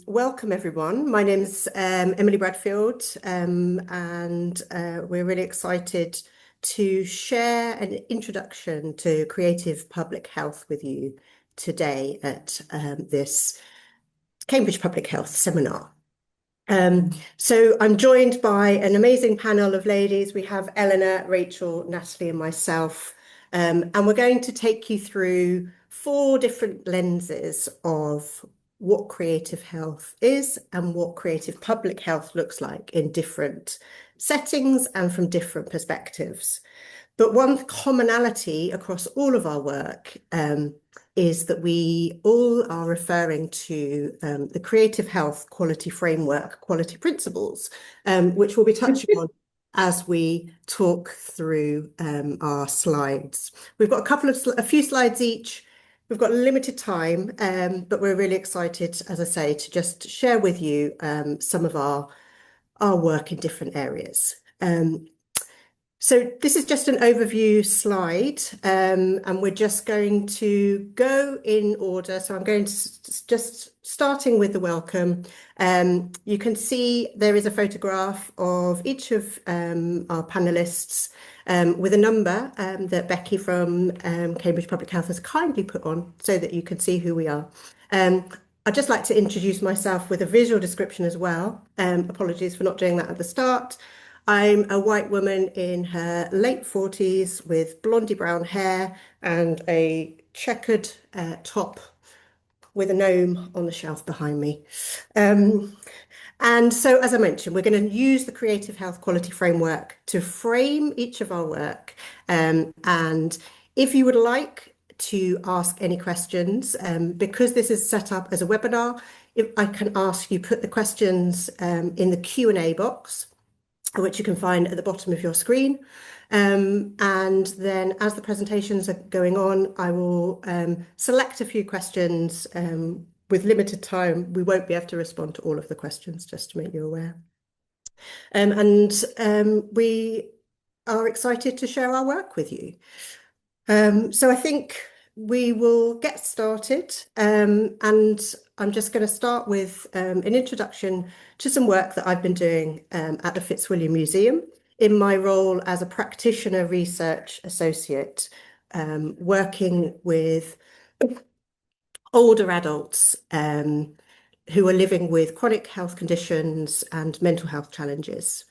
Welcome everyone. My name is Emily Bradfield, and we're really excited to share an introduction to creative public health with you today at this Cambridge Public Health seminar. So I'm joined by an amazing panel of ladies. We have Eleanor, Rachel, Natalie, and myself, and we're going to take you through 4 different lenses of what creative health is and what creative public health looks like in different settings and from different perspectives. But one commonality across all of our work is that we all are referring to the creative health quality framework, quality principles, which we'll be touching on as we talk through our slides. We've got a few slides each. We've got limited time, but we're really excited, as I say, to just share with you some of our work in different areas. So this is just an overview slide, and we're just going to go in order. So I'm going to just starting with the welcome. You can see there is a photograph of each of our panelists with a number that Becky from Cambridge Public Health has kindly put on so that you can see who we are. I'd just like to introduce myself with a visual description as well. Apologies for not doing that at the start. I'm a white woman in her late 40s with blondie brown hair and a checkered top with a gnome on the shelf behind me. And so, as I mentioned, we're going to use the Creative Health Quality Framework to frame each of our work. And if you would like to ask any questions, because this is set up as a webinar, if I can ask you put the questions in the Q&A box, which you can find at the bottom of your screen. And then as the presentations are going on, I will select a few questions. With limited time, we won't be able to respond to all of the questions, just to make you aware. We are excited to share our work with you. So I think we will get started, and I'm just going to start with an introduction to some work that I've been doing at the Fitzwilliam Museum in my role as a practitioner research associate, working with older adults who are living with chronic health conditions and mental health challenges.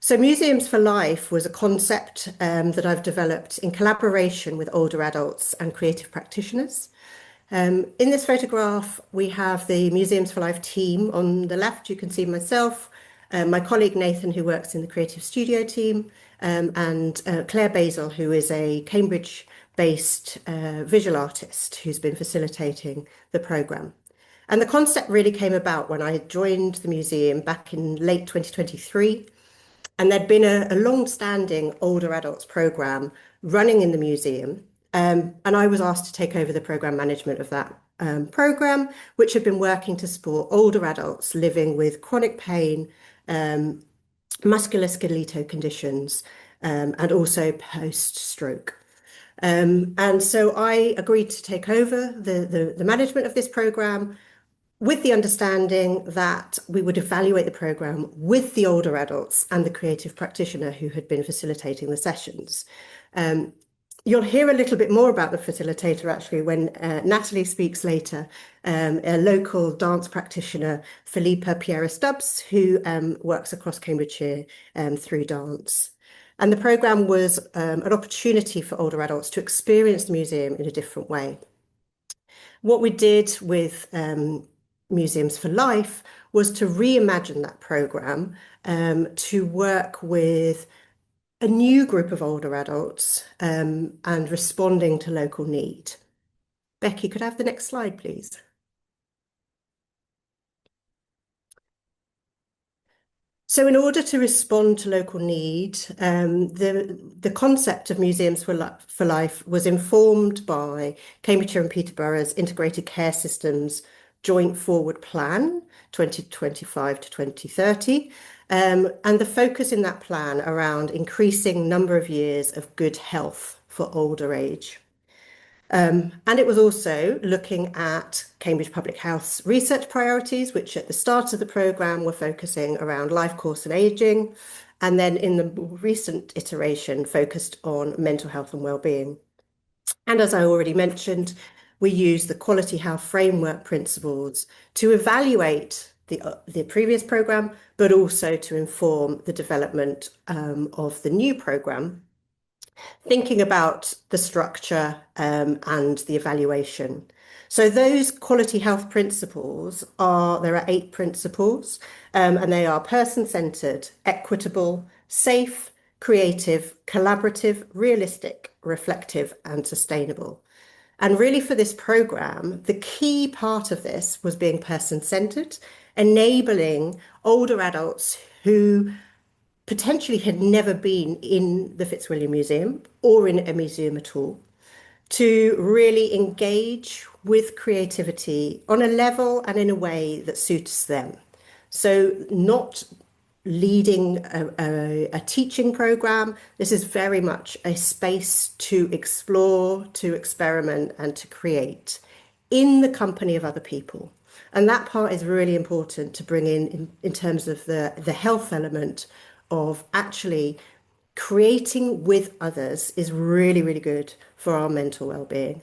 So Museums for Life was a concept that I've developed in collaboration with older adults and creative practitioners. In this photograph, we have the Museums for Life team. On the left, you can see myself, my colleague Nathan, who works in the creative studio team, and Claire Basil, who is a Cambridge-based visual artist who's been facilitating the programme. And the concept really came about when I joined the museum back in late 2023. And there'd been a long-standing older adults programme running in the museum. And I was asked to take over the programme management of that programme, which had been working to support older adults living with chronic pain, musculoskeletal conditions, and also post-stroke. And so I agreed to take over the management of this programme, with the understanding that we would evaluate the programme with the older adults and the creative practitioner who had been facilitating the sessions. You'll hear a little bit more about the facilitator actually when Natalie speaks later, a local dance practitioner, Philippa Piera-Stubbs, who works across Cambridgeshire through dance. And the programme was an opportunity for older adults to experience the museum in a different way. What we did with Museums for Life was to reimagine that programme to work with a new group of older adults and responding to local need. Becky, could I have the next slide, please? So in order to respond to local need, the concept of Museums for Life was informed by Cambridgeshire and Peterborough's Integrated Care Systems Joint Forward Plan 2025 to 2030, and the focus in that plan around increasing number of years of good health for older age. And it was also looking at Cambridge Public Health's research priorities, which at the start of the programme were focusing around life course and ageing, and then in the more recent iteration focused on mental health and wellbeing. And as I already mentioned, we use the quality health framework principles to evaluate the previous programme, but also to inform the development of the new programme, thinking about the structure and the evaluation. So those quality health principles there are 8 principles, and they are person-centered, equitable, safe, creative, collaborative, realistic, reflective, and sustainable. And really for this program, the key part of this was being person-centered, enabling older adults who potentially had never been in the Fitzwilliam Museum or in a museum at all, to really engage with creativity on a level and in a way that suits them. So not leading a teaching program. This is very much a space to explore, to experiment, and to create in the company of other people. And that part is really important to bring in terms of the health element of actually creating with others is really, really good for our mental well-being.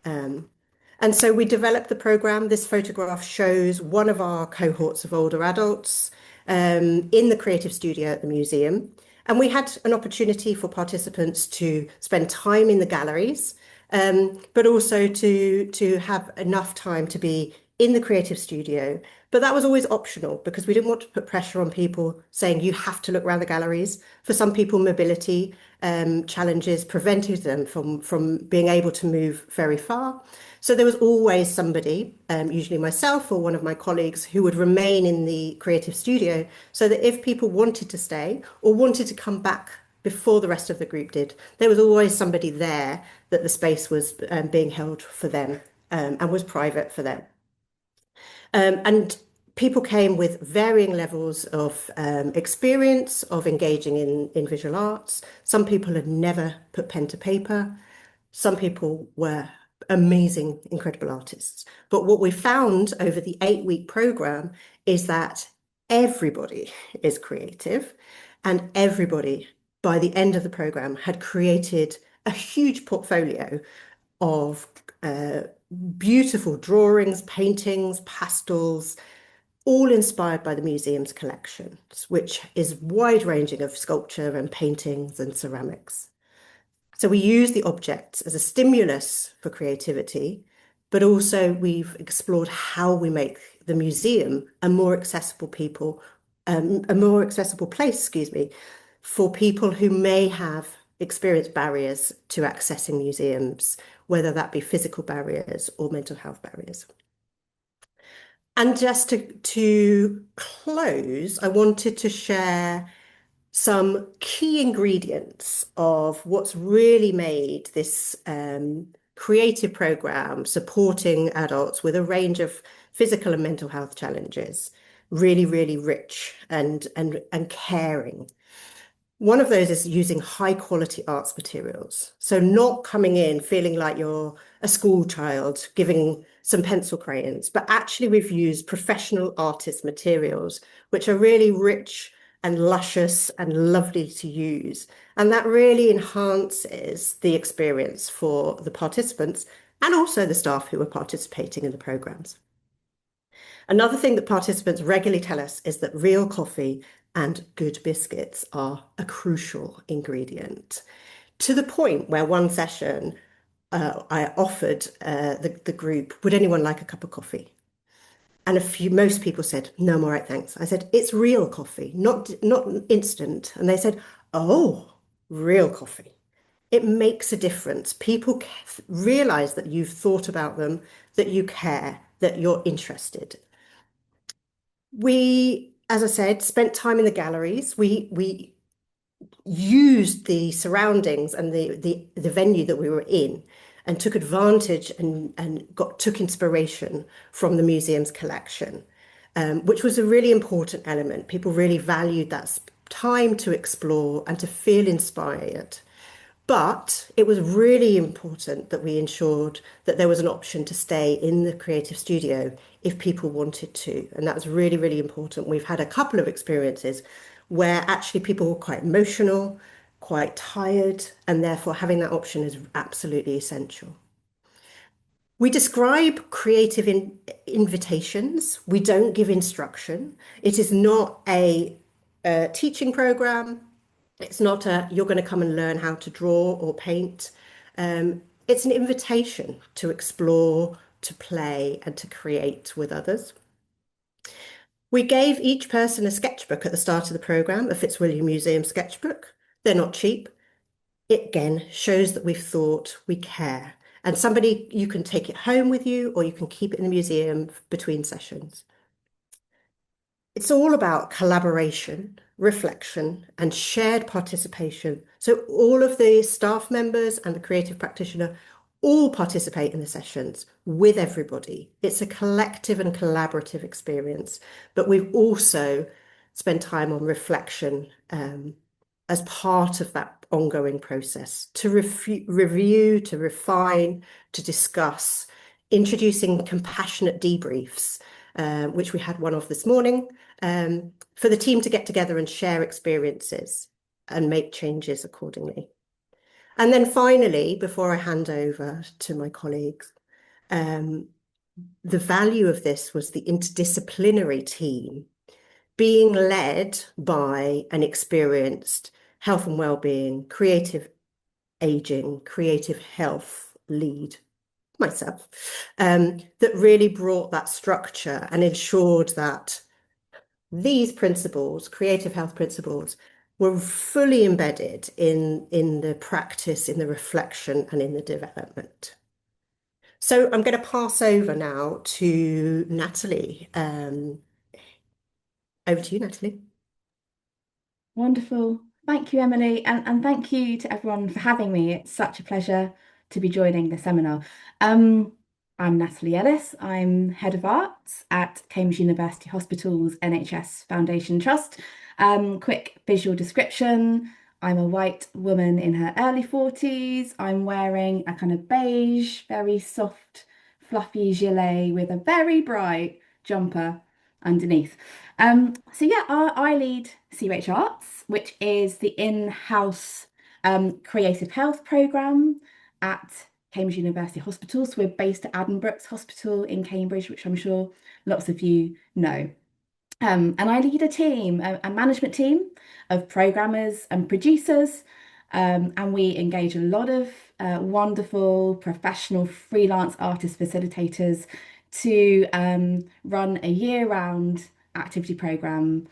And so we developed the program. This photograph shows one of our cohorts of older adults in the creative studio at the museum. And we had an opportunity for participants to spend time in the galleries, but also to have enough time to be in the creative studio. But that was always optional because we didn't want to put pressure on people saying you have to look around the galleries. For some people, mobility challenges prevented them from being able to move very far. So there was always somebody, usually myself or one of my colleagues, who would remain in the creative studio so that if people wanted to stay or wanted to come back before the rest of the group did, there was always somebody there that the space was being held for them and was private for them. And people came with varying levels of experience of engaging in visual arts. Some people had never put pen to paper. Some people were amazing, incredible artists. But what we found over the 8-week program is that everybody is creative, and everybody, by the end of the program, had created a huge portfolio of beautiful drawings, paintings, pastels, all inspired by the museum's collections, which is wide-ranging of sculpture and paintings and ceramics. So we use the objects as a stimulus for creativity, but also we've explored how we make the museum a more accessible place, for people who may have experienced barriers to accessing museums, whether that be physical barriers or mental health barriers. And just to close, I wanted to share some key ingredients of what's really made this creative program supporting adults with a range of physical and mental health challenges really, really rich and caring. One of those is using high quality arts materials. So not coming in feeling like you're a school child giving some pencil crayons, but actually we've used professional artist materials, which are really rich and luscious and lovely to use. And that really enhances the experience for the participants and also the staff who are participating in the programs. Another thing that participants regularly tell us is that real coffee and good biscuits are a crucial ingredient, to the point where one session I offered the group, would anyone like a cup of coffee? And most people said, no, I'm all right, thanks. I said, it's real coffee, not instant. And they said, oh, real coffee. It makes a difference. People realize that you've thought about them, that you care, that you're interested. We, as I said, spent time in the galleries. We used the surroundings and the venue that we were in and took advantage and took inspiration from the museum's collection, which was a really important element. People really valued that time to explore and to feel inspired. But it was really important that we ensured that there was an option to stay in the creative studio if people wanted to. And that was really, really important. We've had a couple of experiences where actually people were quite emotional, quite tired, and therefore having that option is absolutely essential. We describe creative invitations. We don't give instruction. It is not a teaching program. It's not a, you're going to come and learn how to draw or paint. It's an invitation to explore, to play, and to create with others. We gave each person a sketchbook at the start of the program, a Fitzwilliam Museum sketchbook. They're not cheap. It again shows that we've thought, we care. And somebody, you can take it home with you or you can keep it in the museum between sessions. It's all about collaboration, reflection, and shared participation. So all of the staff members and the creative practitioner all participate in the sessions with everybody. It's a collective and collaborative experience, but we've also spent time on reflection as part of that ongoing process to review, to refine, to discuss, introducing compassionate debriefs, which we had one of this morning, for the team to get together and share experiences and make changes accordingly. And then finally, before I hand over to my colleagues, the value of this was the interdisciplinary team being led by an experienced health and wellbeing, creative aging, creative health lead, myself, that really brought that structure and ensured that these principles, creative health principles, were fully embedded in the practice, in the reflection, and in the development. So I'm going to pass over now to Natalie. Over to you, Natalie. Wonderful. Thank you, Emily, and thank you to everyone for having me. It's such a pleasure to be joining the seminar. I'm Natalie Ellis. I'm Head of Arts at Cambridge University Hospital's NHS Foundation Trust. Quick visual description. I'm a white woman in her early 40s. I'm wearing a kind of beige, very soft, fluffy gilet with a very bright jumper underneath. So yeah, I lead CPH Arts, which is the in-house creative health programme at Cambridge University Hospital. So we're based at Addenbrooke's Hospital in Cambridge, which I'm sure lots of you know. And I lead a team, a management team of programmers and producers, and we engage a lot of wonderful professional freelance artist facilitators to run a year-round activity program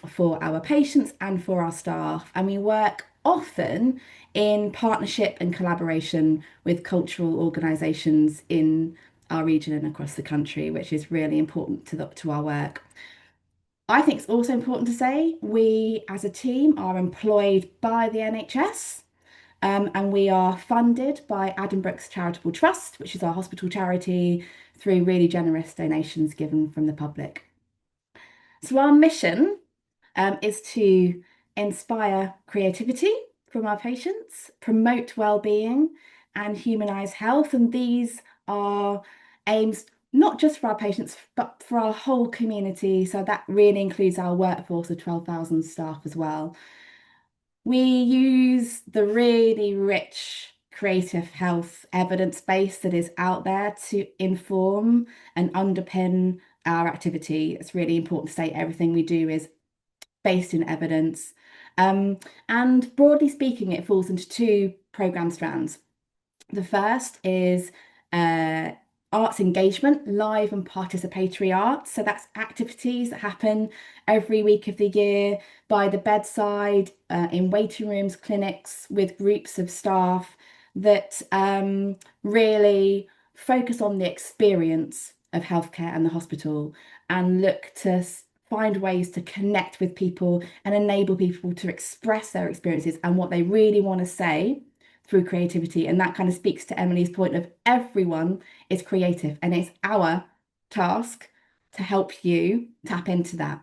for our patients and for our staff. And we work often in partnership and collaboration with cultural organisations in our region and across the country, which is really important to our work. I think it's also important to say we as a team are employed by the NHS. And we are funded by Addenbrooke's Charitable Trust, which is our hospital charity, through really generous donations given from the public. So our mission is to inspire creativity from our patients, promote well-being, and humanise health. And these are aims not just for our patients, but for our whole community. So that really includes our workforce of 12,000 staff as well. We use the really rich creative health evidence base that is out there to inform and underpin our activity. It's really important to say everything we do is based in evidence. And broadly speaking, it falls into two programme strands. The first is arts engagement, live and participatory arts. So that's activities that happen every week of the year by the bedside, in waiting rooms, clinics, with groups of staff that really focus on the experience of healthcare and the hospital and look to find ways to connect with people and enable people to express their experiences and what they really want to say through creativity. And that kind of speaks to Emily's point of everyone is creative, and it's our task to help you tap into that.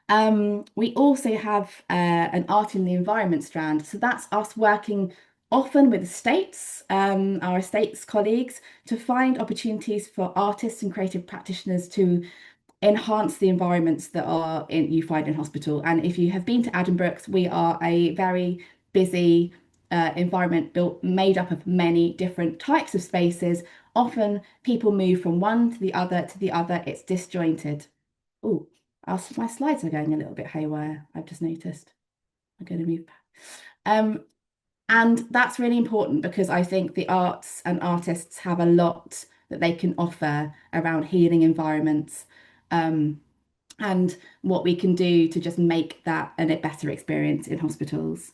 We also have an art in the environment strand. So that's us working often with estates, our estates colleagues, to find opportunities for artists and creative practitioners to enhance the environments that you find in hospital. And if you have been to Addenbrooke's, we are a very busy environment built made up of many different types of spaces. Often people move from one to the other to the other. It's disjointed. Oh, my slides are going a little bit haywire. I've just noticed. I'm going to move back. And that's really important because I think the arts and artists have a lot that they can offer around healing environments, and what we can do to just make that a better experience in hospitals.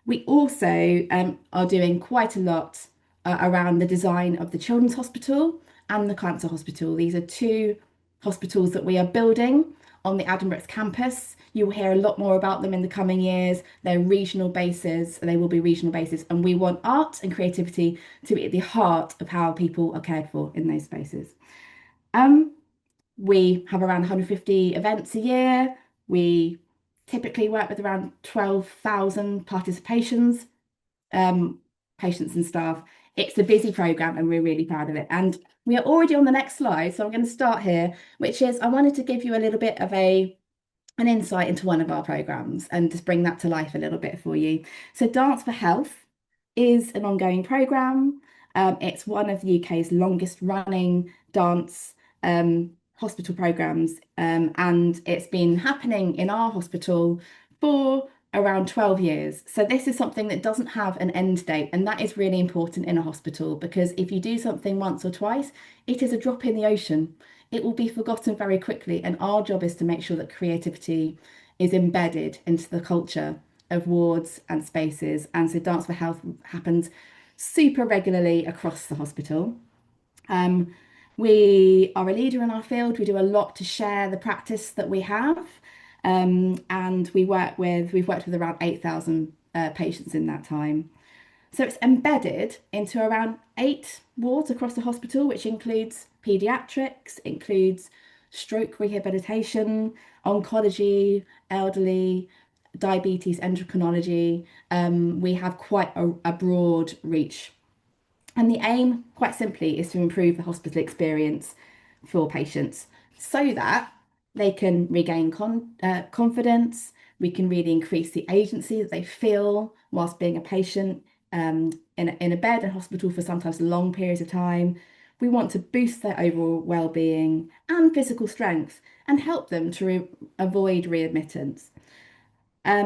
We also are doing quite a lot around the design of the Children's Hospital and the Cancer Hospital. These are two hospitals that we are building on the Addenbrooke's campus. You will hear a lot more about them in the coming years. They're regional bases, they will be regional bases, and we want art and creativity to be at the heart of how people are cared for in those spaces. We have around 150 events a year. We typically work with around 12,000 participations, um, patients and staff. It's a busy program and we're really proud of it. And we are already on the next slide, so I'm going to start here, which is I wanted to give you a little bit of an insight into one of our programs and just bring that to life a little bit for you. So Dance for Health is an ongoing program. It's one of the UK's longest running dance hospital programs, and it's been happening in our hospital for around 12 years. So this is something that doesn't have an end date, and that is really important in a hospital because if you do something once or twice, it is a drop in the ocean. It will be forgotten very quickly, and our job is to make sure that creativity is embedded into the culture of wards and spaces. And so Dance for Health happens super regularly across the hospital. Um, we are a leader in our field. We do a lot to share the practice that we have. And we've worked with around 8,000 patients in that time. So it's embedded into around 8 wards across the hospital, which includes paediatrics, includes stroke rehabilitation, oncology, elderly, diabetes, endocrinology. We have quite a broad reach. And the aim, quite simply, is to improve the hospital experience for patients so that they can regain confidence. We can really increase the agency that they feel whilst being a patient in a bed in hospital for sometimes long periods of time. We want to boost their overall well-being and physical strength and help them to avoid readmittance.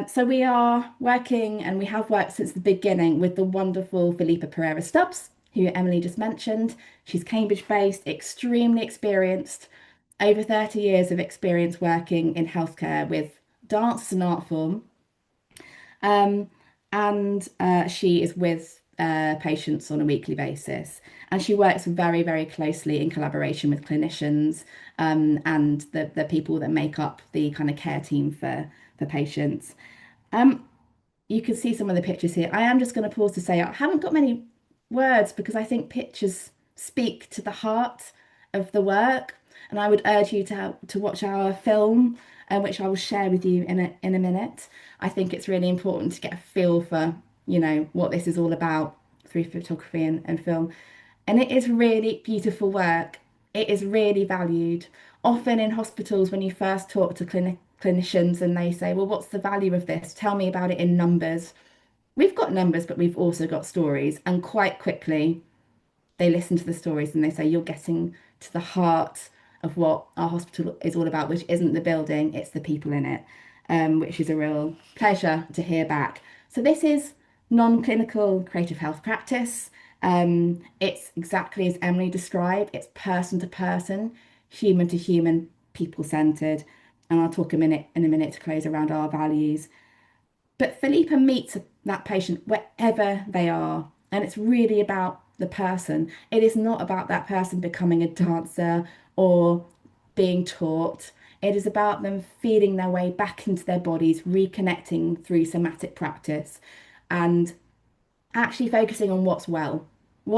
So we are working, and we have worked since the beginning with the wonderful Philippa Pereira Stubbs, who Emily just mentioned. She's Cambridge-based, extremely experienced, over 30 years of experience working in healthcare with dance as an art form. And she is with patients on a weekly basis. And she works very, very closely in collaboration with clinicians, and the people that make up the kind of care team for patients. You can see some of the pictures here. I am just going to pause to say I haven't got many words because I think pictures speak to the heart of the work. And I would urge you to watch our film, which I will share with you in a minute. I think it's really important to get a feel for, what this is all about through photography and film. And it is really beautiful work. It is really valued. Often in hospitals, when you first talk to clinicians and they say, well, what's the value of this? Tell me about it in numbers. We've got numbers, but we've also got stories. And quite quickly, they listen to the stories and they say, you're getting to the heart of what our hospital is all about, which isn't the building, it's the people in it, which is a real pleasure to hear back. So this is non-clinical creative health practice. It's exactly as Emily described, it's person to person, human to human, people-centered. And I'll talk in a minute to close around our values. But Philippa meets that patient wherever they are. And it's really about the person. It is not about that person becoming a dancer or being taught. It is about them feeling their way back into their bodies, reconnecting through somatic practice, and actually focusing on what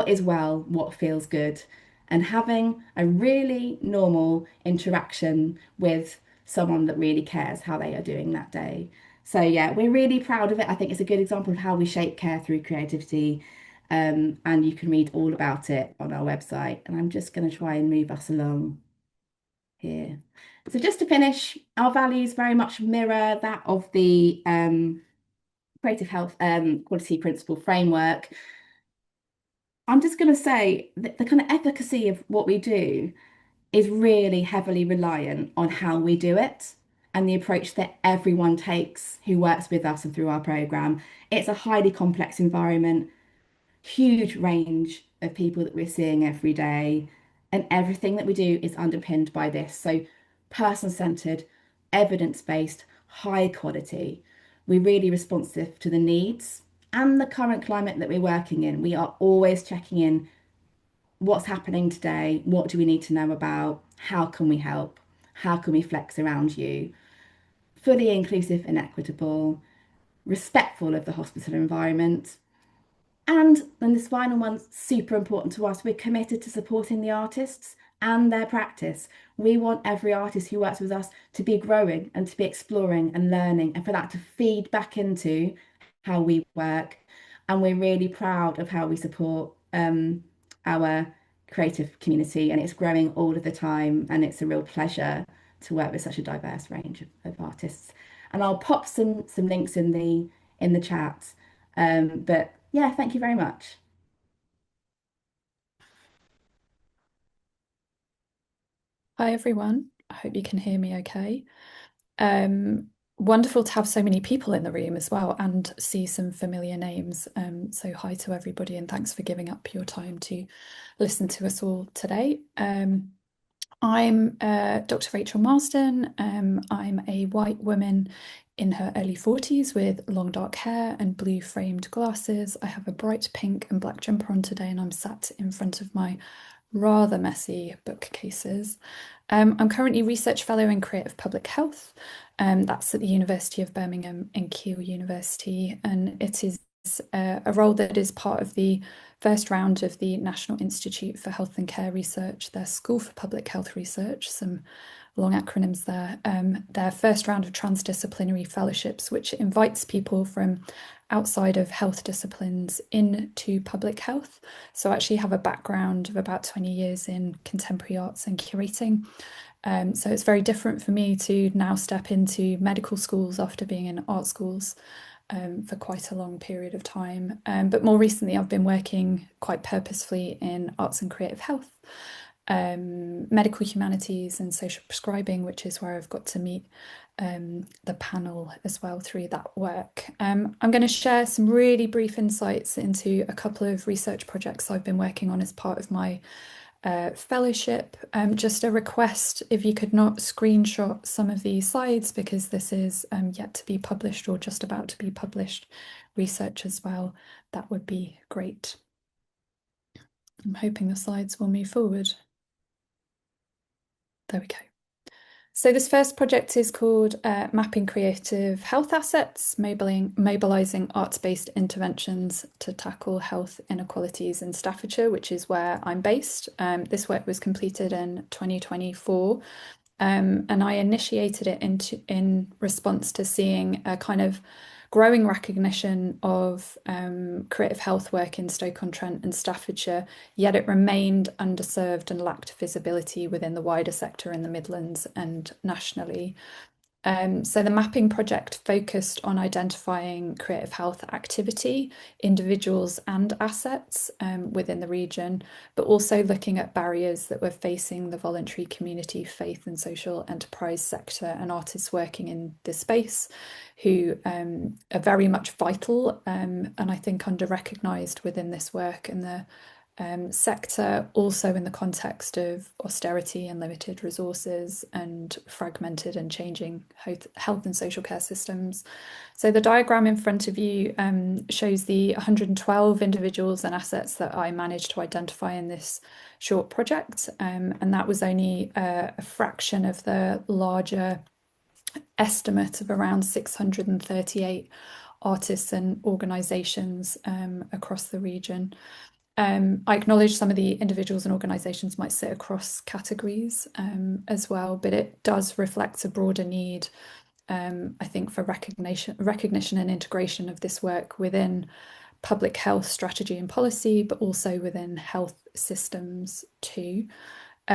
is well, what feels good, and having a really normal interaction with someone that really cares how they are doing that day. So yeah, we're really proud of it. I think it's a good example of how we shape care through creativity. And you can read all about it on our website. And I'm just going to try and move us along here. So just to finish, our values very much mirror that of the Creative Health Quality Principle Framework. I'm just going to say that the kind of efficacy of what we do is really heavily reliant on how we do it and the approach that everyone takes who works with us and through our program. It's a highly complex environment, huge range of people that we're seeing every day, and everything that we do is underpinned by this. So, person-centered, evidence-based, high quality. We're really responsive to the needs and the current climate that we're working in. We are always checking in what's happening today, what do we need to know about, how can we help, how can we flex around you. Fully inclusive and equitable, respectful of the hospital environment, and then this final one's super important to us. We're committed to supporting the artists and their practice. We want every artist who works with us to be growing and to be exploring and learning, and for that to feed back into how we work. And we're really proud of how we support our creative community, and it's growing all of the time. And it's a real pleasure to work with such a diverse range of artists. And I'll pop some links in the chat. But yeah, thank you very much. Hi everyone. I hope you can hear me okay. Wonderful to have so many people in the room as well and see some familiar names. So hi to everybody and thanks for giving up your time to listen to us all today. I'm Dr. Rachel Marsden. I'm a white woman in her early 40s with long dark hair and blue framed glasses. I have a bright pink and black jumper on today and I'm sat in front of my rather messy bookcases. I'm currently Research Fellow in Creative Public Health. That's at the University of Birmingham and Keele University, and it is a role that is part of the first round of the National Institute for Health and Care Research, their School for Public Health Research, some long acronyms there, their first round of transdisciplinary fellowships, which invites people from outside of health disciplines into public health. So I actually have a background of about 20 years in contemporary arts and curating. So it's very different for me to now step into medical schools after being in art schools for quite a long period of time. But more recently, I've been working quite purposefully in arts and creative health, medical humanities and social prescribing, which is where I've got to meet the panel as well through that work. I'm going to share some really brief insights into a couple of research projects I've been working on as part of my fellowship. Just a request if you could not screenshot some of these slides because this is yet to be published or just about to be published research as well. That would be great. I'm hoping the slides will move forward. There we go. So this first project is called Mapping Creative Health Assets, mobilising arts-based interventions to tackle health inequalities in Staffordshire, which is where I'm based. This work was completed in 2024, and I initiated it in response to seeing a kind of growing recognition of creative health work in Stoke-on-Trent and Staffordshire, yet it remained underserved and lacked visibility within the wider sector in the Midlands and nationally. So the mapping project focused on identifying creative health activity, individuals and assets within the region, but also looking at barriers that were facing the voluntary community, faith and social enterprise sector and artists working in this space who are very much vital and I think under-recognised within this work and the sector, also in the context of austerity and limited resources and fragmented and changing health and social care systems. So the diagram in front of you shows the 112 individuals and assets that I managed to identify in this short project, and that was only a fraction of the larger estimate of around 638 artists and organisations across the region. I acknowledge some of the individuals and organisations might sit across categories as well, but it does reflect a broader need, I think, for recognition and integration of this work within public health strategy and policy, but also within health systems too.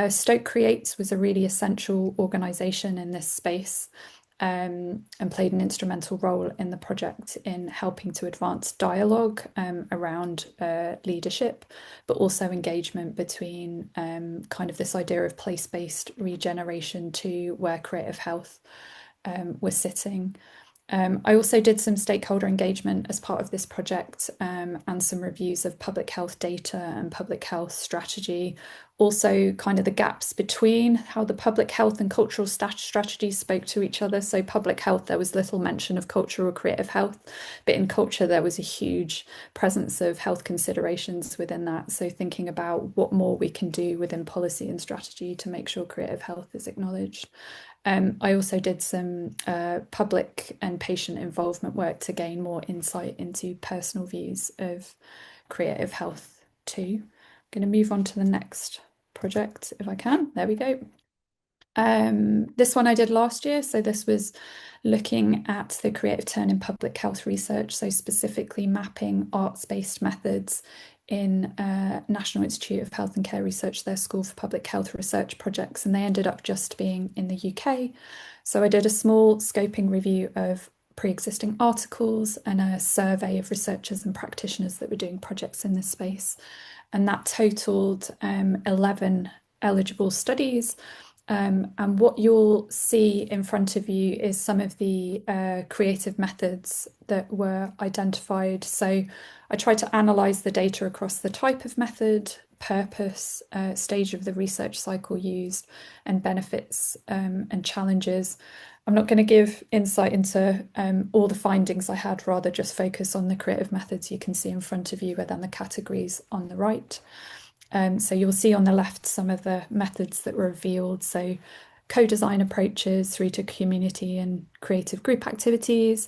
Stoke Creates was a really essential organisation in this space, and played an instrumental role in the project in helping to advance dialogue around leadership, but also engagement between kind of this idea of place-based regeneration to where creative health was sitting. I also did some stakeholder engagement as part of this project, and some reviews of public health data and public health strategy. Also, kind of the gaps between how the public health and cultural strategies spoke to each other. So, public health, there was little mention of cultural or creative health, but in culture, there was a huge presence of health considerations within that. So, thinking about what more we can do within policy and strategy to make sure creative health is acknowledged. I also did some public and patient involvement work to gain more insight into personal views of creative health too. I'm going to move on to the next project if I can. There we go. This one I did last year. So this was looking at the creative turn in public health research. So specifically mapping arts-based methods in National Institute of Health and Care Research, their School for Public Health Research projects, and they ended up just being in the UK. So I did a small scoping review of pre-existing articles and a survey of researchers and practitioners that were doing projects in this space. And that totaled 11 eligible studies. And what you'll see in front of you is some of the creative methods that were identified. So I tried to analyse the data across the type of method, purpose, stage of the research cycle used, and benefits and challenges. I'm not going to give insight into all the findings I had, rather just focus on the creative methods you can see in front of you, and then the categories on the right. So you'll see on the left some of the methods that were revealed. So co-design approaches through to community and creative group activities.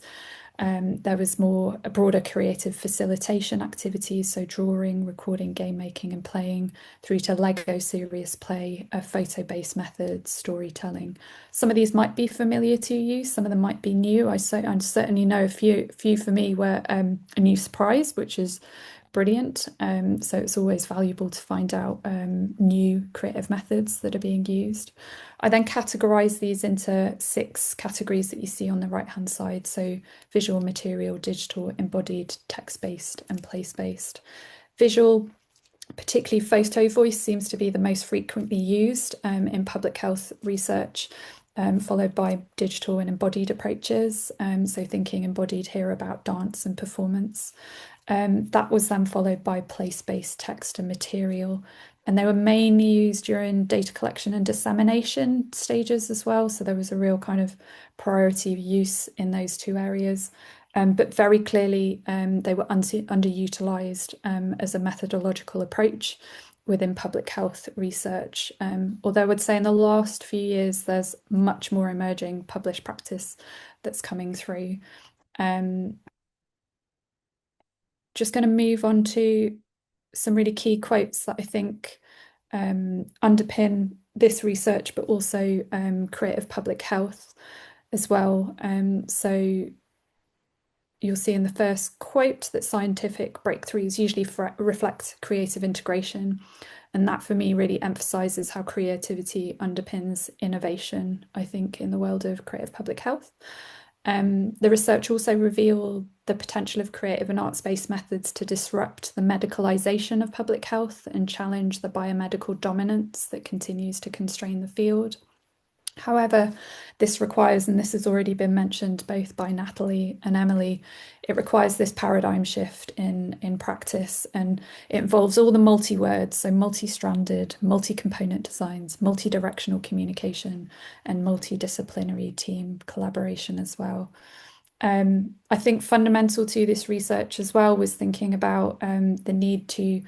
There was a broader creative facilitation activities, so drawing, recording, game making and playing, through to Lego serious play, photo-based methods, storytelling. Some of these might be familiar to you, some of them might be new. I certainly know a few for me were a new surprise, which is brilliant. So it's always valuable to find out new creative methods that are being used. I then categorize these into 6 categories that you see on the right hand side. So visual, material, digital, embodied, text-based and place-based. Visual, particularly photo voice, seems to be the most frequently used in public health research. Followed by digital and embodied approaches. So thinking embodied here about dance and performance. That was then followed by place-based text and material. And they were mainly used during data collection and dissemination stages as well. So there was a real kind of priority use in those 2 areas. But very clearly, they were underutilized as a methodological approach within public health research. Although I would say in the last few years, there's much more emerging published practice that's coming through. Just going to move on to some really key quotes that I think underpin this research, but also creative public health as well. So you'll see in the first quote that scientific breakthroughs usually reflect creative integration. And that for me really emphasizes how creativity underpins innovation, I think, in the world of creative public health. The research also revealed the potential of creative and arts-based methods to disrupt the medicalization of public health and challenge the biomedical dominance that continues to constrain the field. However, this requires, and this has already been mentioned both by Natalie and Emily, it requires this paradigm shift in practice, and it involves all the multi-words, so multi-stranded, multi-component designs, multi-directional communication, and multidisciplinary team collaboration as well. I think fundamental to this research as well was thinking about the need to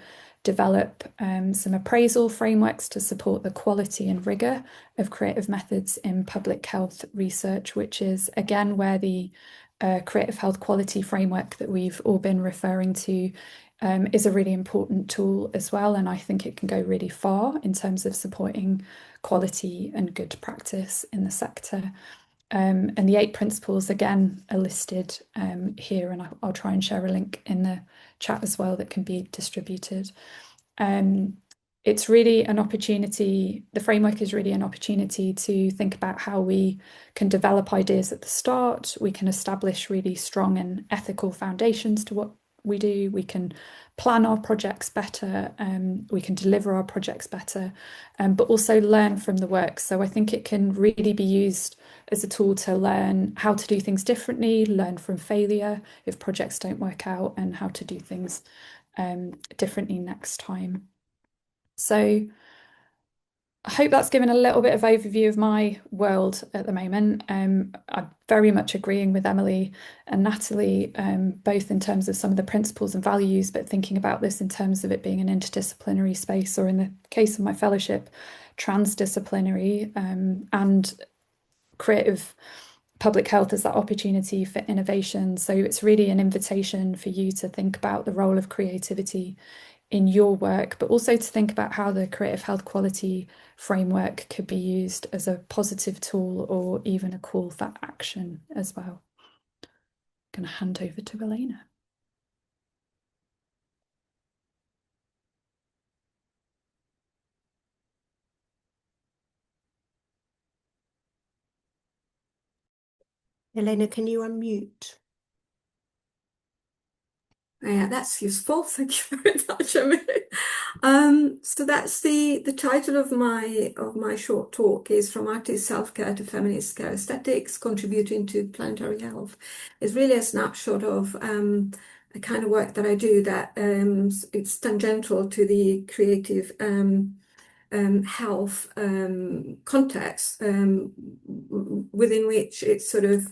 develop some appraisal frameworks to support the quality and rigor of creative methods in public health research, which is again where the creative health quality framework that we've all been referring to is a really important tool as well. And I think it can go really far in terms of supporting quality and good practice in the sector. And the 8 principles, again, are listed here, and I'll try and share a link in the chat as well that can be distributed. It's really an opportunity, the framework is really an opportunity to think about how we can develop ideas at the start. We can establish really strong and ethical foundations to what we do. We can plan our projects better, we can deliver our projects better, but also learn from the work. So I think it can really be used as a tool to learn how to do things differently, learn from failure if projects don't work out, and how to do things differently next time. So I hope that's given a little bit of overview of my world at the moment. I'm very much agreeing with Emily and Natalie, both in terms of some of the principles and values, but thinking about this in terms of it being an interdisciplinary space, or in the case of my fellowship, transdisciplinary, and creative public health as that opportunity for innovation. So it's really an invitation for you to think about the role of creativity in your work, but also to think about how the creative health quality framework could be used as a positive tool or even a call for action as well. I'm going to hand over to Elena. Elena, can you unmute? Yeah, that's useful. Thank you very much, Emily. So that's the title of my short talk is From Artist Self-Care to Feminist Care Aesthetics, Contributing to Planetary Health. It's really a snapshot of the kind of work that I do, that it's tangential to the creative health context within which it sort of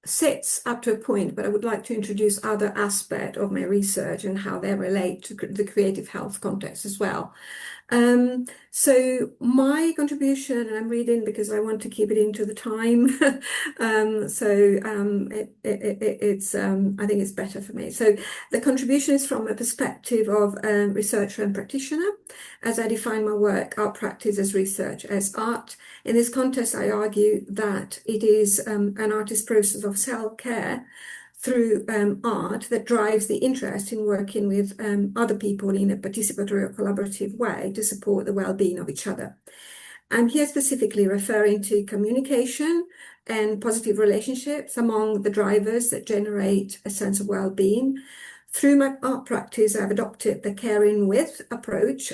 sits up to a point, but I would like to introduce other aspects of my research and how they relate to the creative health context as well. So my contribution, and I'm reading because I want to keep it into the time, it's I think it's better for me. So the contribution is from a perspective of researcher and practitioner. As I define my work, art practice as research as art. In this context, I argue that it is an artist's process of self-care through art that drives the interest in working with other people in a participatory or collaborative way to support the well-being of each other. I'm here specifically referring to communication and positive relationships among the drivers that generate a sense of well-being. Through my art practice, I've adopted the caring with approach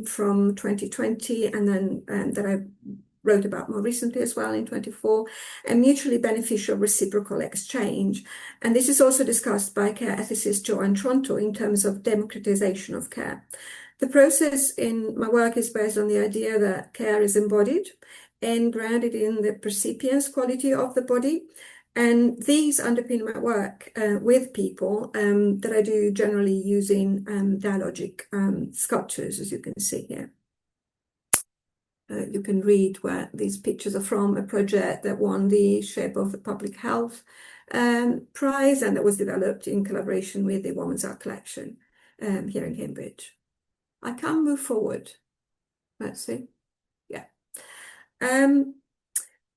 from 2020, and then that I wrote about more recently as well in 24, a mutually beneficial reciprocal exchange. And this is also discussed by care ethicist Joanne Tronto in terms of democratization of care. The process in my work is based on the idea that care is embodied and grounded in the percipience quality of the body. And these underpin my work with people that I do generally using dialogic sculptures, as you can see here. You can read where these pictures are from, a project that won the Shape of the Public Health Prize, and that was developed in collaboration with the Women's Art Collection here in Cambridge. I can move forward. Let's see. Yeah.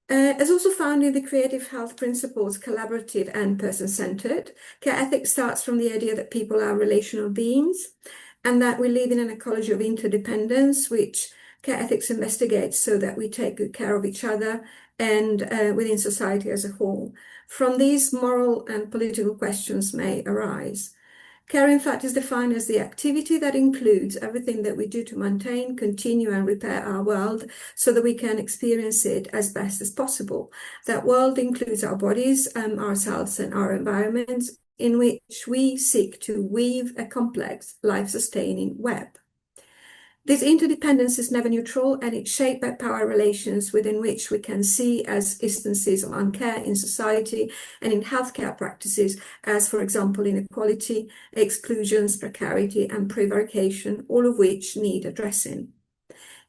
As also found in the creative health principles, collaborative and person-centered, care ethics starts from the idea that people are relational beings and that we live in an ecology of interdependence, which care ethics investigates so that we take good care of each other and within society as a whole. From these, moral and political questions may arise. Care, in fact, is defined as the activity that includes everything that we do to maintain, continue, and repair our world so that we can experience it as best as possible. That world includes our bodies, ourselves, and our environments, in which we seek to weave a complex, life-sustaining web. This interdependence is never neutral, and it's shaped by power relations within which we can see as instances of uncare in society and in healthcare practices, as, for example, inequality, exclusions, precarity, and prevarication, all of which need addressing.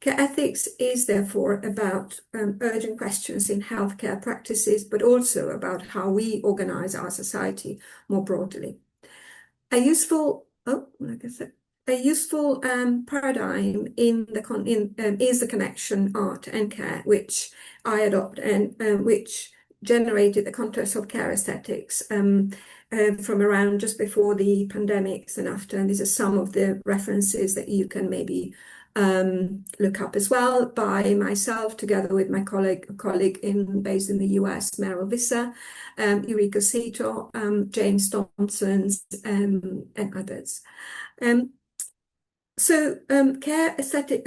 Care ethics is therefore about urgent questions in healthcare practices, but also about how we organize our society more broadly. A useful, like I said, a useful paradigm is the connection art and care, which I adopt and which generated the context of care aesthetics from around just before the pandemics and after. And these are some of the references that you can maybe look up as well by myself, together with my colleague based in the US, Meryl Visser, Eureka Sato, James Thompson, and others. Care aesthetic,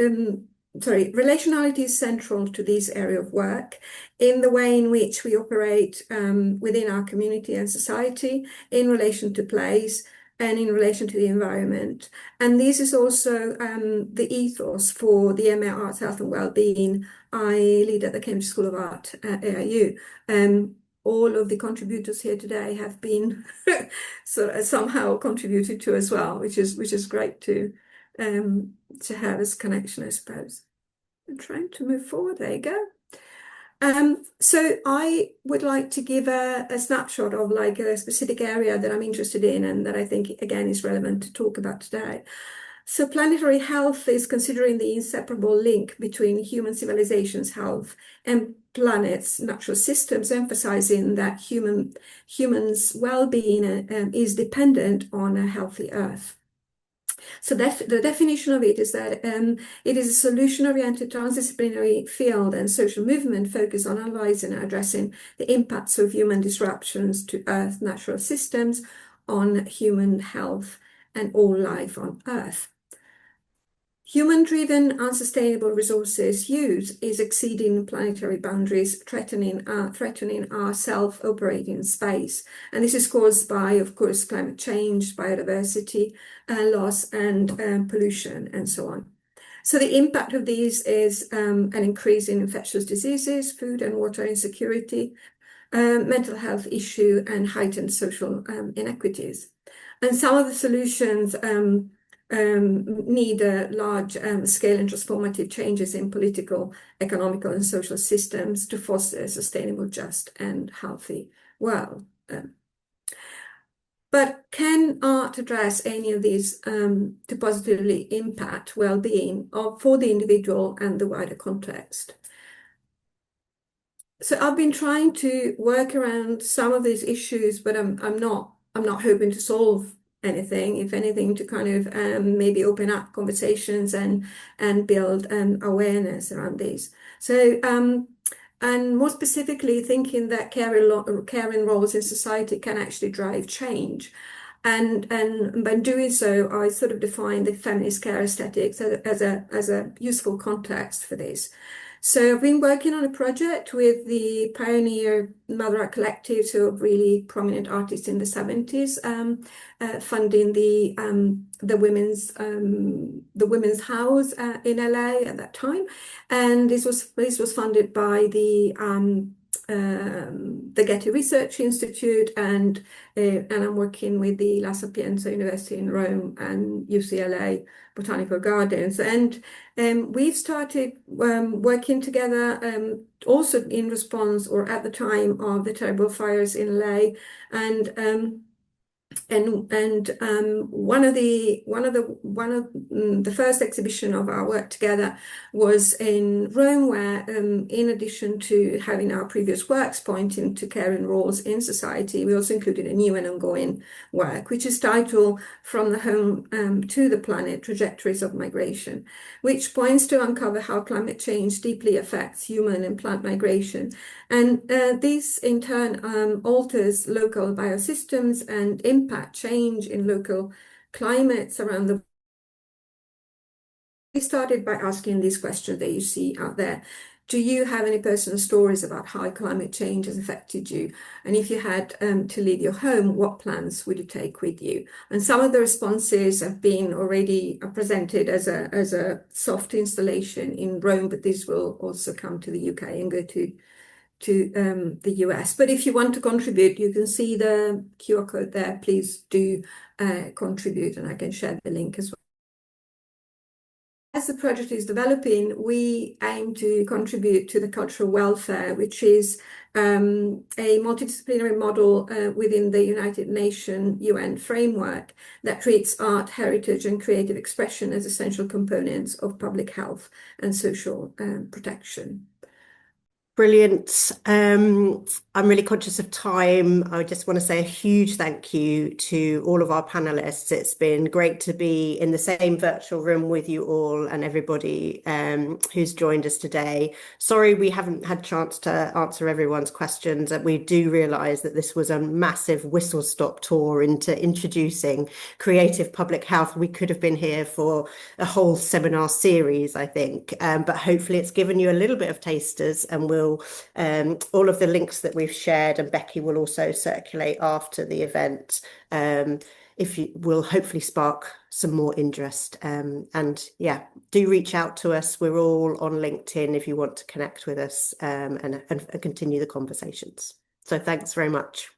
relationality is central to this area of work in the way in which we operate within our community and society, in relation to place and in relation to the environment. And this is also the ethos for the MA Arts, Health and Wellbeing I lead at the Cambridge School of Art at AIU. All of the contributors here today have been somehow contributed to as well, which is great to have this connection, I suppose. I'm trying to move forward. There you go. So I would like to give a snapshot of like a specific area that I'm interested in and that I think, again, is relevant to talk about today. So planetary health is considering the inseparable link between human civilization's health and planet's natural systems, emphasizing that humans' well-being is dependent on a healthy Earth. So the definition of it is that it is a solution-oriented transdisciplinary field and social movement focused on analyzing and addressing the impacts of human disruptions to Earth natural systems on human health and all life on Earth. Human-driven unsustainable resources use is exceeding planetary boundaries, threatening our self-operating space. And this is caused by, of course, climate change, biodiversity loss, and pollution, and so on. So the impact of these is an increase in infectious diseases, food and water insecurity, mental health issue, and heightened social inequities. And some of the solutions need a large scale and transformative changes in political, economical, and social systems to foster a sustainable, just, and healthy world. But can art address any of these to positively impact well-being for the individual and the wider context? So I've been trying to work around some of these issues, but I'm not hoping to solve anything, if anything, to kind of maybe open up conversations and build awareness around these. So and more specifically, thinking that caring roles in society can actually drive change. And by doing so, I sort of define the feminist care aesthetics as a useful context for this. So I've been working on a project with the pioneer Mother Art Collective, so really prominent artists in the 70s, funding the women's house in LA at that time, and this was funded by the Getty Research Institute, and I'm working with the La Sapienza University in Rome and UCLA Botanical Gardens, and we've started working together also in response, or at the time of the terrible fires in LA, and one of the first exhibition of our work together was in Rome, where in addition to having our previous works pointing to caring roles in society, we also included a new and ongoing work, which is titled From the Home to the Planet: Trajectories of Migration, which points to uncover how climate change deeply affects human and plant migration. And this in turn alters local biosystems and impact change in local climates around the world. We started by asking these questions that you see out there. Do you have any personal stories about how climate change has affected you? And if you had to leave your home, what plans would you take with you? And some of the responses have been already presented as a soft installation in Rome, but this will also come to the UK and go to the US. But if you want to contribute, you can see the QR code there. Please do contribute, and I can share the link as well. as the project is developing, we aim to contribute to the cultural welfare, which is a multidisciplinary model within the United Nations UN framework that treats art, heritage, and creative expression as essential components of public health and social protection. Brilliant. I'm really conscious of time. I just want to say a huge thank you to all of our panelists. It's been great to be in the same virtual room with you all and everybody who's joined us today. Sorry we haven't had a chance to answer everyone's questions, and we do realise that this was a massive whistle-stop tour into introducing creative public health. We could have been here for a whole seminar series, I think, but hopefully it's given you a little bit of tasters, and we'll all of the links that we've shared, and Becky will also circulate after the event, if you will hopefully spark some more interest. And yeah, do reach out to us. We're all on LinkedIn if you want to connect with us and continue the conversations. So thanks very much.